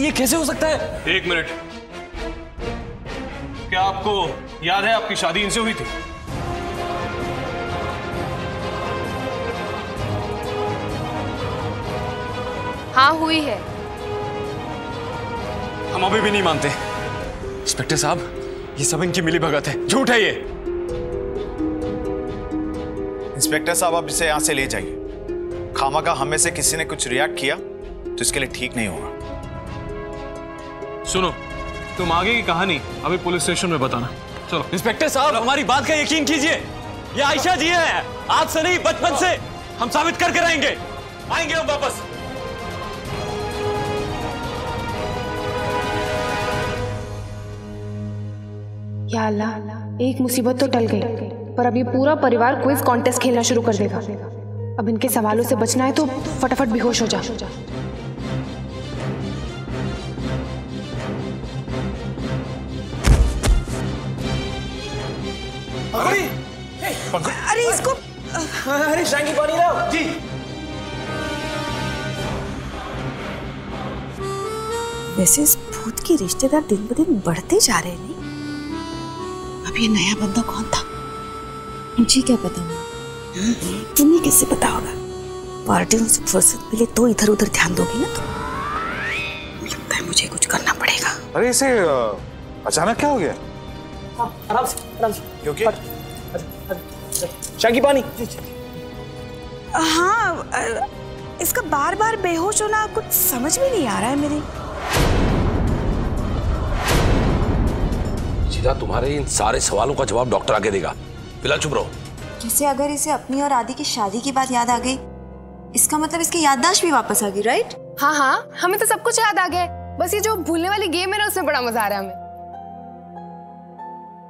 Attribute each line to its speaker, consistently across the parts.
Speaker 1: ये कैसे हो सकता है?
Speaker 2: एक मिनट, क्या आपको याद है आपकी शादी इनसे हुई थी?
Speaker 3: हाँ हुई है।
Speaker 1: हम अभी भी नहीं मानते। इंस्पेक्टर साहब, ये सब इनकी मिलीभगत है, झूठ है ये।
Speaker 4: इंस्पेक्टर साहब, आप इसे यहां से ले जाइए। खामखा हमें से किसी ने कुछ रिएक्ट किया तो इसके लिए ठीक नहीं होगा।
Speaker 2: सुनो, तुम आगे की कहानी अभी पुलिस स्टेशन में बताना। चलो।
Speaker 1: इंस्पेक्टर साहब, हमारी बात का यकीन कीजिए, ये आयशा जी है। आज से नहीं, बचपन से हम साबित करके रहेंगे। आएंगे हम वापस।
Speaker 3: या अल्लाह, एक मुसीबत तो टल गई, पर अब ये पूरा परिवार क्विज कॉन्टेस्ट खेलना शुरू कर देगा। अब इनके सवालों से बचना है तो फटाफट बेहोश हो जा।
Speaker 5: अरे इसको,
Speaker 1: अरे शांगी पानी लाओ जी।
Speaker 5: वैसे इस भूत की रिश्तेदार दिन ब दिन बढ़ते जा रहे हैं। अब ये नया बंदा कौन था? मुझे क्या पता, तुम्हें कैसे पता होगा? पार्टियों से फुर्सत मिले तो इधर उधर ध्यान दोगी ना तुम। लगता है मुझे कुछ करना पड़ेगा।
Speaker 6: अरे इसे अचानक क्या हो गया?
Speaker 1: आराम से
Speaker 4: क्योंकि
Speaker 1: शांगी पानी।
Speaker 5: हाँ, इसका बार बार बेहोश होना कुछ समझ में नहीं आ रहा है मेरे।
Speaker 7: सीधा तुम्हारे इन सारे सवालों का जवाब डॉक्टर आगे देगा। फिलहाल चुप रहो।
Speaker 8: जैसे अगर इसे अपनी और आदि की शादी की बात याद आ गई, इसका मतलब इसकी याददाश्त भी वापस आ गई, राइट?
Speaker 3: हाँ हाँ, हमें तो सब कुछ याद आ गया। बस ये जो भूलने वाली गेम है ना, उसमें बड़ा मजा आ रहा है हमें।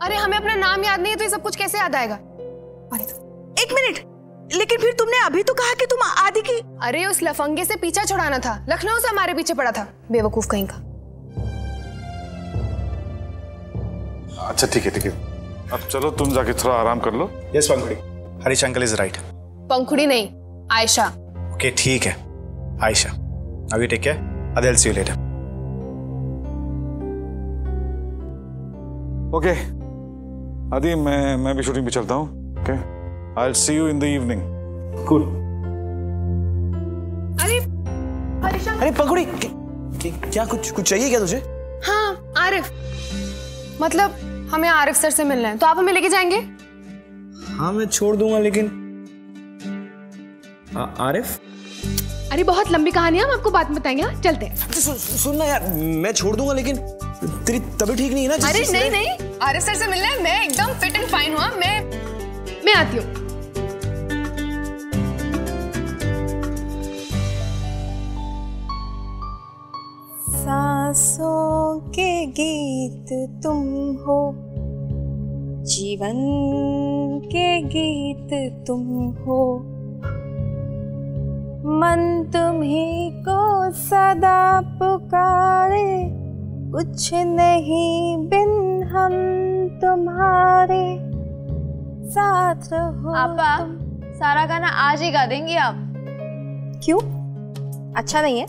Speaker 3: अरे हमें अपना नाम याद नहीं है तो ये सब कुछ कैसे याद आएगा?
Speaker 5: एक मिनट, लेकिन फिर तुमने अभी तो कहा कि तुम आदि की।
Speaker 3: अरे उस लफंगे से पीछा छुड़ाना था, लखनऊ से हमारे पीछे पड़ा था, बेवकूफ कहीं का।
Speaker 6: अच्छा ठीक है, अब चलो तुम जाके थोड़ा आराम कर लो।
Speaker 4: Yes Pankhuri, Harish uncle is right.
Speaker 3: Pankhuri नहीं, आयशा।
Speaker 4: ओके ठीक है आयशा, अभी take care, I will see you later.
Speaker 6: Okay Adi, मैं भी शूटिंग पे चलता हूँ। Okay, I will see you in the evening.
Speaker 4: Cool.
Speaker 3: अरे हरीश,
Speaker 1: अरे पंखुड़ी, क्या कुछ चाहिए क्या तुझे?
Speaker 3: हाँ आरिफ, मतलब हमें आरिफ सर से मिलना है, तो आप हमें लेके जाएंगे?
Speaker 1: हाँ मैं छोड़ दूंगा, लेकिन आरिफ।
Speaker 3: अरे बहुत लंबी कहानी है, हम आपको बाद में बताएंगे। हाँ चलते हैं।
Speaker 1: सुन ना यार, मैं छोड़ दूंगा, लेकिन तेरी तबीयत ठीक नहीं है ना?
Speaker 3: अरे नहीं, आरिफ सर से मिलना है, मैं एकदम फिट एंड फाइन हुआ। मैं आती हूँ।
Speaker 8: सांसों के गीत तुम हो, जीवन के गीत तुम हो, मन तुम्ही को सदा पुकारे, कुछ नहीं बिन हम तुम्हारे साथ रहो।
Speaker 9: आपा, सारा गाना आज ही गा देंगी आप?
Speaker 8: क्यों, अच्छा नहीं है?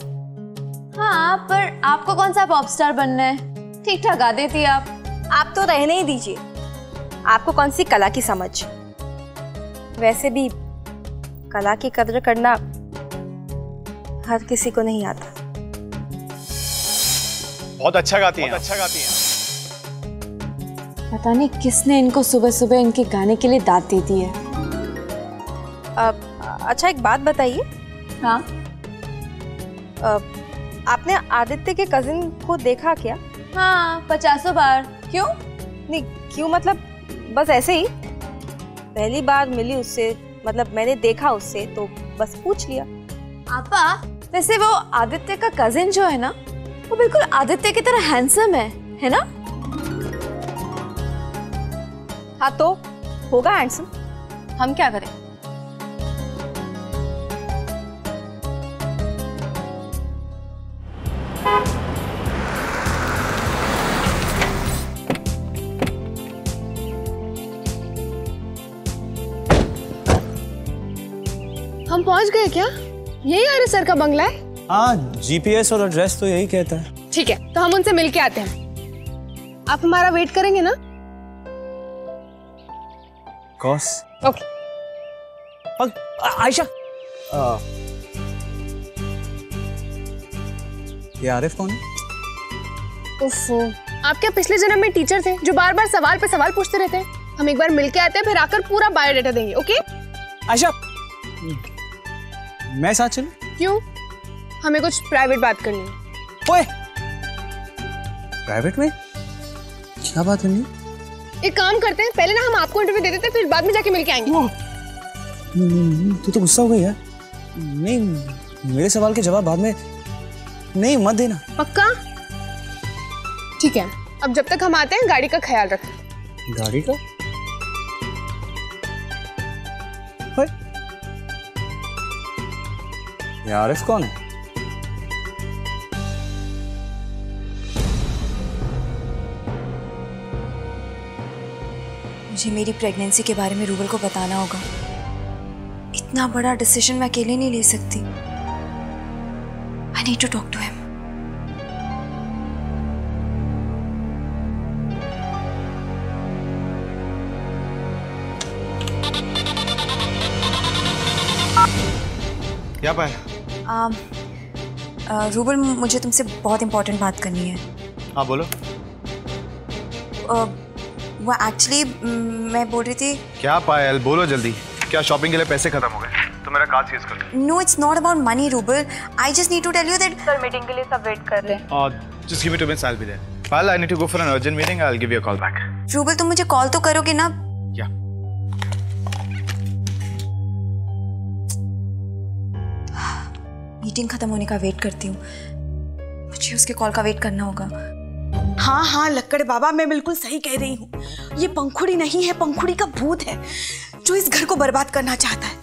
Speaker 9: हाँ, पर आपको कौन सा पॉप स्टार बनना है? ठीक ठाक गा देती आप
Speaker 8: तो रहने ही दीजिए, आपको कौन सी कला की समझ। वैसे भी कला की कदर करना हर किसी को नहीं आता।
Speaker 4: बहुत अच्छा गाती हैं।
Speaker 9: पता नहीं किसने इनको सुबह सुबह इनके गाने के लिए दाद दे दी है।
Speaker 8: अच्छा एक बात बताइए।
Speaker 9: हाँ,
Speaker 8: आपने आदित्य के कजिन को देखा क्या?
Speaker 9: हाँ 50 बार। क्यों?
Speaker 8: नहीं क्यों मतलब बस ऐसे ही, पहली बार मिली उससे, मतलब मैंने देखा उससे तो बस पूछ लिया।
Speaker 9: आपा, वैसे वो आदित्य का कजिन जो है ना, वो बिल्कुल आदित्य की तरह हैंडसम है ना?
Speaker 8: हाँ तो होगा हैंडसम,
Speaker 9: हम क्या करें?
Speaker 3: हम पहुंच गए क्या? यही आरिफ सर का बंगला है?
Speaker 1: हाँ, जीपीएस और एड्रेस तो यही कहता है।
Speaker 3: ठीक है, तो हम उनसे मिल के आते हैं। आप हमारा वेट करेंगे ना?
Speaker 2: कॉस।
Speaker 3: ओके।
Speaker 2: आयशा, ये आरिफ कौन है?
Speaker 3: उफ़, आप क्या पिछले जन्म में टीचर थे जो बार बार सवाल पे सवाल पूछते रहते हैं? हम एक बार मिल के आते हैं, फिर आकर पूरा बायोडाटा देंगे। ओके?
Speaker 2: आयशा, मैं साथ चलूं?
Speaker 3: क्यों? हमें कुछ प्राइवेट बात करनी है।
Speaker 2: ओए, प्राइवेट में क्या बात करनी?
Speaker 3: एक काम करते हैं, पहले ना हम आपको इंटरव्यू दे देते हैं, फिर बाद में जाके मिल के आएंगे।
Speaker 2: तू तो गुस्सा हो गई यार। नहीं, मेरे सवाल के जवाब बाद में नहीं, मत देना।
Speaker 3: पक्का? ठीक है, अब जब तक हम आते हैं गाड़ी का ख्याल रखें।
Speaker 2: गाड़ी का? ये आरिफ कौन है?
Speaker 5: मुझे मेरी प्रेगनेंसी के बारे में रूबल को बताना होगा। इतना बड़ा डिसीजन मैं अकेले नहीं ले सकती। I need to talk to him.
Speaker 4: क्या पाया?
Speaker 5: रूबल, मुझे तुमसे बहुत इंपॉर्टेंट बात करनी है।
Speaker 4: हाँ बोलो।
Speaker 5: वो एक्चुअली मैं बोल रही थी।
Speaker 4: क्या पायल, बोलो जल्दी। क्या शॉपिंग के लिए पैसे खत्म हो गए तो मेरा कार्ड सीज कर दो?
Speaker 5: No, it's not about money trouble. I just need to tell you that
Speaker 9: sir meeting के लिए सब वेट कर रहे हैं।
Speaker 4: Just give me 2 minutes, I'll be there. Payal, I need to go for an urgent meeting. I'll give you a call back.
Speaker 5: Rouble, तुम मुझे call तो करोगे ना?
Speaker 4: Yeah.
Speaker 5: मीटिंग खत्म होने का वेट करती हूँ। मुझे उसके कॉल का वेट करना होगा।
Speaker 10: हाँ हाँ लक्कड़ बाबा, मैं बिल्कुल सही कह रही हूँ। ये पंखुड़ी नहीं है, पंखुड़ी का भूत है जो इस घर को बर्बाद करना चाहता है।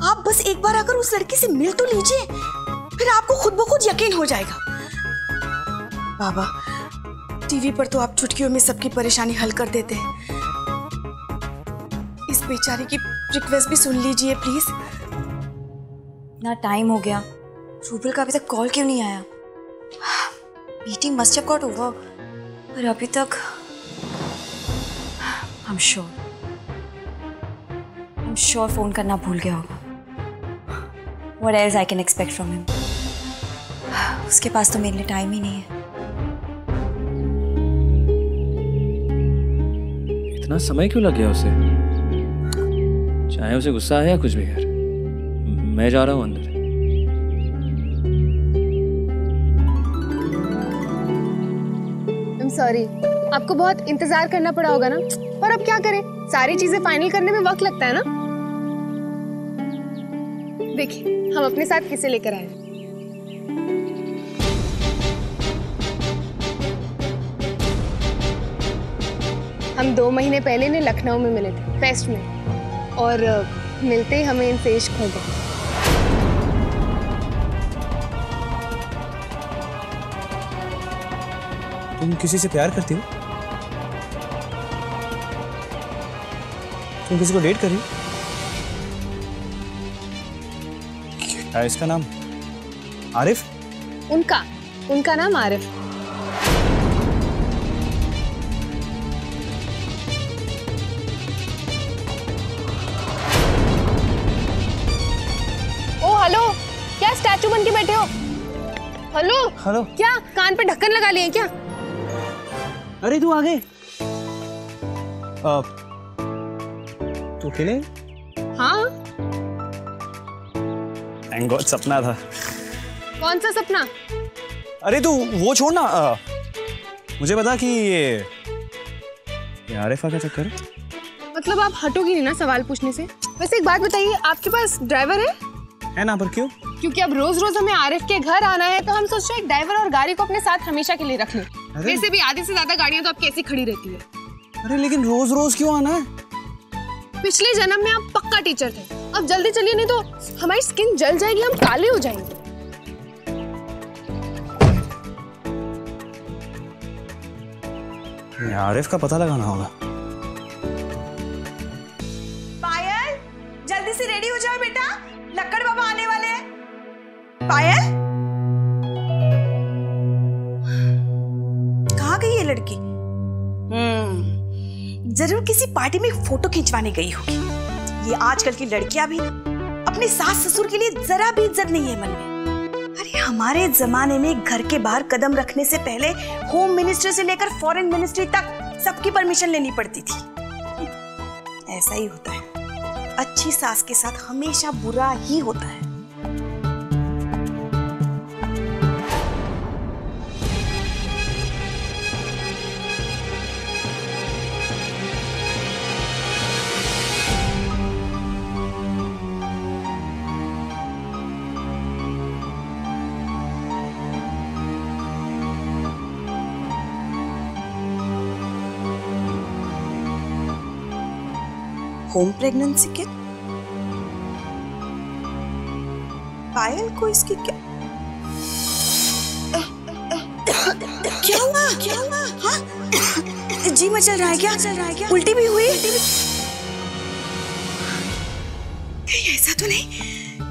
Speaker 10: आप बस एक बार आकर उस लड़की से मिल तो लीजिए, फिर आपको खुद ब खुद यकीन हो जाएगा। बाबा, टीवी पर तो आप चुटकियों में सबकी परेशानी हल कर देते हैं। इस बेचारी की रिक्वेस्ट भी सुन लीजिए प्लीज।
Speaker 5: इतना टाइम हो गया, रूबल का अभी तक कॉल क्यों नहीं आया? Meeting must have got over, पर अभी तक I'm sure फोन करना भूल गया होगा। What else I can expect from him? उसके पास तो मेरे लिए टाइम ही नहीं है।
Speaker 1: इतना समय क्यों लग गया उसे? चाहे उसे गुस्सा है या कुछ भी है, मैं जा रहा हूँ अंदर।
Speaker 3: सॉरी, आपको बहुत इंतजार करना पड़ा होगा ना, पर अब क्या करें, सारी चीजें फाइनल करने में वक्त लगता है ना। देखिए, हम अपने साथ किसे लेकर आए हैं। हम 2 महीने पहले ने लखनऊ में मिले थे, फेस्ट में, और मिलते ही हमें इनसे इश्क हो गया।
Speaker 2: तुम किसी से प्यार करती हो? तुम किसी को डेट कर रही हो? क्या है इसका नाम? आरिफ?
Speaker 3: उनका नाम आरिफ। ओ हेलो, क्या स्टैचू बन के बैठे हो? हेलो
Speaker 2: हेलो,
Speaker 3: क्या कान पे ढक्कन लगा लिए क्या?
Speaker 2: अरे तू आ गए। तू अकेले?
Speaker 3: हाँ।
Speaker 2: थैंक गॉड, सपना था।
Speaker 3: कौन सा सपना?
Speaker 2: अरे तू वो छोड़ ना, मुझे बता कि ये आरिफा का चक्कर
Speaker 3: मतलब आप हटोगी नहीं ना सवाल पूछने से? वैसे एक बात बताइए, आपके पास ड्राइवर है
Speaker 2: ना? पर क्यों?
Speaker 3: क्योंकि अब रोज रोज हमें आरिफ के घर आना है, तो हम सोच रहे हैं एक ड्राइवर और गाड़ी को अपने साथ हमेशा के लिए रख लें। वैसे भी आधी से ज्यादा गाड़ियां तो अब कैसी खड़ी रहती है।
Speaker 2: अरे लेकिन रोज रोज क्यों आना है?
Speaker 3: पिछले जन्म में आप पक्का टीचर थे, अब जल्दी चलिए नहीं तो हमारी स्किन जल जाएगी, हम काले हो जाएंगे।
Speaker 2: आरिफ का पता लगाना होगा।
Speaker 10: पायल, जल्दी से रेडी हो जाओ बेटा, लक्कड़ बाबा आने वाले हैं। पायल, लड़की? जरूर किसी पार्टी में फोटो खिंचवाने गई होगी। ये आजकल की लड़कियां भी अपने सास ससुर के लिए जरा भी इज्जत नहीं है मन में। अरे हमारे जमाने में घर के बाहर कदम रखने से पहले होम मिनिस्टर से लेकर फॉरेन मिनिस्ट्री तक सबकी परमिशन लेनी पड़ती थी। ऐसा ही होता है, अच्छी सास के साथ हमेशा बुरा ही होता है। Home pregnancy kit? पायल को इसकी क्या हुआ? हाँ? जी मचल रहा है क्या? उल्टी भी हुई? कहीं ऐसा तो नहीं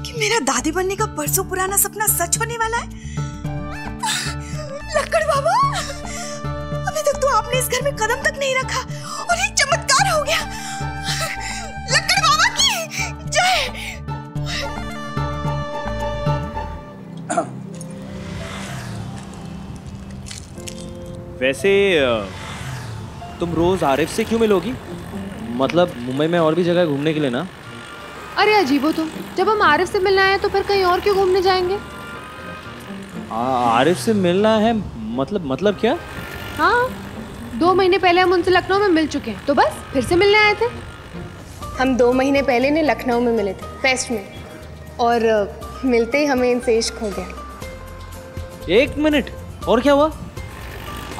Speaker 10: कि मेरा दादी बनने का परसों पुराना सपना सच होने वाला है? लक्कड़ बाबा, अभी तक तो आपने इस घर में कदम तक नहीं रखा और ये चमत्कार हो गया। लक्कड़ बाबा की जय।
Speaker 1: वैसे तुम रोज आरिफ से क्यों मिलोगी? मतलब मुंबई में और भी जगह घूमने के लिए ना?
Speaker 3: अरे अजीबो तुम, जब हम आरिफ से मिलना है तो फिर कहीं और क्यों घूमने जाएंगे?
Speaker 1: आरिफ से मिलना है मतलब क्या?
Speaker 3: हाँ, 2 महीने पहले हम उनसे लखनऊ में मिल चुके हैं, तो बस फिर से मिलने आए थे। हम 2 महीने पहले ने लखनऊ में मिले थे फेस्ट में, और मिलते ही हमें इनसे इश्क हो गया।
Speaker 1: 1 मिनट, और क्या हुआ?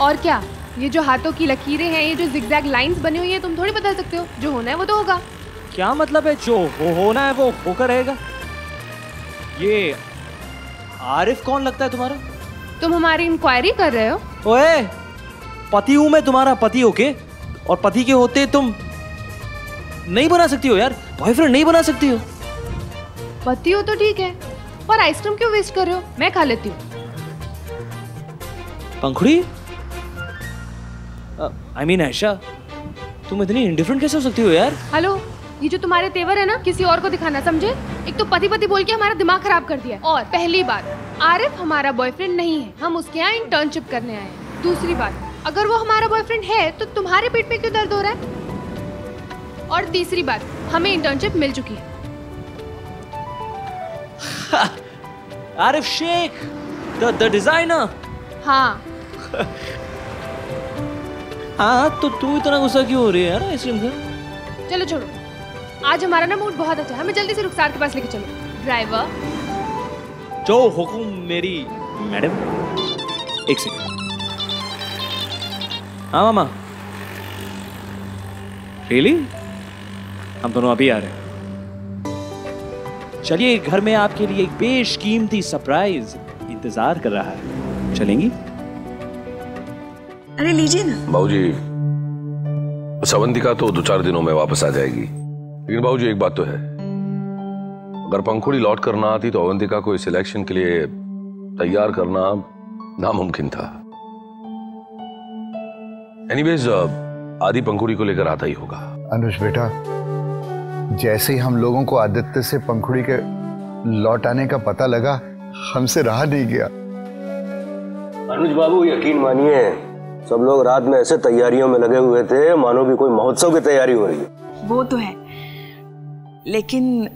Speaker 3: और क्या, ये जो हाथों की लकीरें हैं, ये जो जिगजैग लाइंस बनी हुई है, तुम थोड़ी बदल सकते हो। जो होना है वो तो होगा।
Speaker 1: क्या मतलब है? जो होना है वो होकर रहेगा। ये आरिफ कौन लगता है तुम्हारा?
Speaker 3: तुम हमारी इंक्वायरी कर रहे हो?
Speaker 1: ओए, पति हूं मैं तुम्हारा, पति ओके? और पति के होते तुम नहीं बना सकती हो यार, बॉयफ्रेंड नहीं बना सकती हो।
Speaker 3: पति हो तो ठीक है, पर आइसक्रीम क्यों वेस्ट कर रहे हो? मैं खा लेती हूँ।
Speaker 1: पंखुड़ी, I mean आयशा, तुम इतनी इंडिफरेंट कैसे हो सकती हो यार?
Speaker 3: हेलो, ये जो तुम्हारे तेवर है ना, किसी और को दिखाना, समझे? एक तो पति पति बोल के हमारा दिमाग खराब कर दिया। और पहली बात, आरिफ हमारा बॉयफ्रेंड नहीं है, हम उसके यहाँ इंटर्नशिप करने आए हैं। दूसरी बात, अगर वो हमारा बॉयफ्रेंड है तो तुम्हारे पेट में क्यों दर्द हो रहा है? और तीसरी बात, हमें इंटर्नशिप मिल चुकी है।
Speaker 1: Arif Shaikh, the designer.
Speaker 3: हाँ।
Speaker 1: हाँ, तो तू इतना गुस्सा क्यों हो रही है यार आइसक्रीम का?
Speaker 3: चलो छोड़ो, आज हमारा ना मूड बहुत अच्छा है, हमें जल्दी से रुखसार के पास लेके चलो। ड्राइवर।
Speaker 1: जो हुकुम मेरी मैडम। 1 सेकंड। हाँ मामा। रियली? हम दोनों अभी आ रहे हैं। चलिए, घर में आपके लिए एक बेशकीमती सरप्राइज इंतजार कर रहा है, चलेंगी?
Speaker 10: अरे लीजिए ना।
Speaker 7: बाबूजी, अवंतिका तो 2-4 दिनों में वापस आ जाएगी, लेकिन बाबूजी एक बात तो है, अगर पंखुड़ी लौट कर ना आती तो अवंतिका को इस इलेक्शन के लिए तैयार करना नामुमकिन था। एनीवेज, आदि पंखुड़ी को लेकर आता ही होगा।
Speaker 11: अनुज बेटा, जैसे ही हम लोगों को आदित्य से पंखुड़ी के लौट आने का पता लगा, हमसे रहा नहीं गया।
Speaker 12: अनुज बाबू, यकीन मानिए, सब लोग रात में ऐसे तैयारियों में लगे हुए थे मानो कि कोई महोत्सव की तैयारी हो रही है।
Speaker 10: वो तो है, लेकिन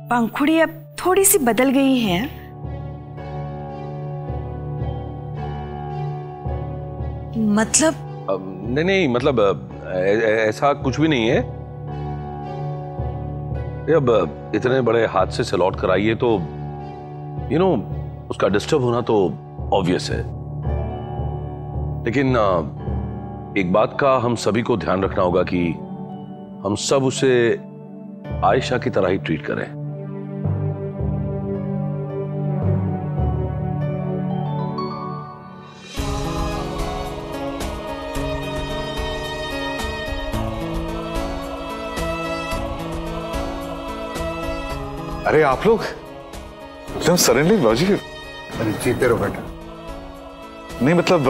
Speaker 10: पंखुड़ी अब थोड़ी सी बदल गई है। मतलब?
Speaker 7: नहीं, मतलब ऐसा कुछ भी नहीं है। अब इतने बड़े हादसे से लौट कर आई है तो उसका डिस्टर्ब होना तो ऑब्वियस है, लेकिन एक बात का हम सभी को ध्यान रखना होगा कि हम सब उसे आयशा की तरह ही ट्रीट करें।
Speaker 6: अरे आप लोग एकदम सडनली बाबूजी।
Speaker 11: अरे जीते रहो बेटा।
Speaker 6: नहीं मतलब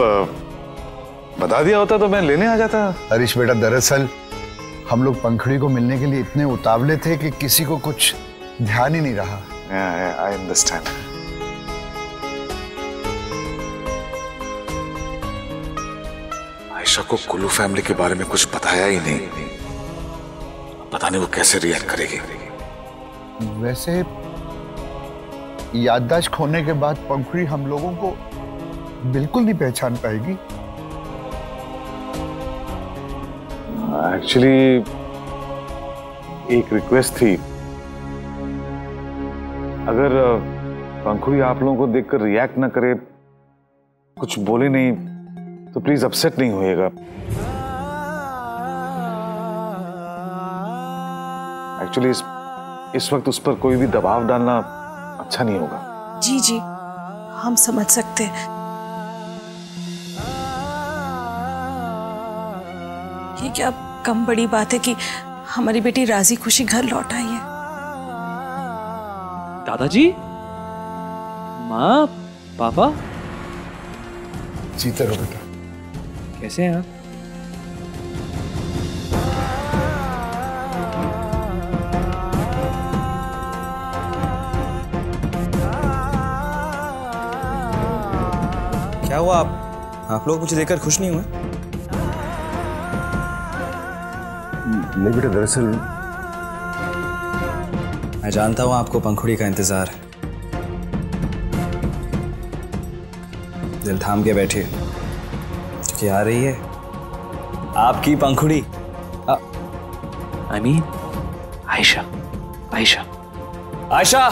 Speaker 6: बता दिया होता तो मैं लेने आ जाता।
Speaker 11: हरीश बेटा, दरअसल हम लोग पंखुड़ी को मिलने के लिए इतने उतावले थे कि किसी को कुछ ध्यान ही नहीं रहा।
Speaker 6: I understand. आयशा को कुल्लू फैमिली के बारे में कुछ बताया ही नहीं, पता नहीं वो कैसे रिएक्ट करेगी।
Speaker 11: वैसे याददाश्त खोने के बाद पंखुड़ी हम लोगों को बिल्कुल नहीं पहचान पाएगी।
Speaker 6: एक्चुअली एक रिक्वेस्ट थी, अगर पंखुड़ी आप लोगों को देखकर रिएक्ट ना करे, कुछ बोले नहीं, तो प्लीज अपसेट नहीं होइएगा। एक्चुअली इस वक्त उस पर कोई भी दबाव डालना अच्छा नहीं होगा।
Speaker 10: जी जी, हम समझ सकते हैं। ये क्या कम बड़ी बात है कि हमारी बेटी राजी खुशी घर लौट आई है।
Speaker 1: दादाजी, माँ, पापा,
Speaker 11: जीते रहो बेटा।
Speaker 1: कैसे हैं आप?
Speaker 2: क्या हुआ? आप लोग मुझे देखकर खुश नहीं हुए?
Speaker 11: नहीं बेटा, दरअसल
Speaker 2: मैं जानता हूं आपको पंखुड़ी का इंतजार है। दिल थाम के बैठिए, क्योंकि आ रही है आपकी पंखुड़ी।
Speaker 1: I mean Ayesha. आयशा,
Speaker 2: आयशा,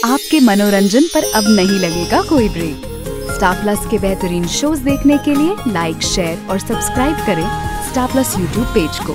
Speaker 13: आपके मनोरंजन पर अब नहीं लगेगा कोई ब्रेक। स्टार प्लस के बेहतरीन शोज देखने के लिए लाइक, शेयर और सब्सक्राइब करें स्टार प्लस यूट्यूब पेज को।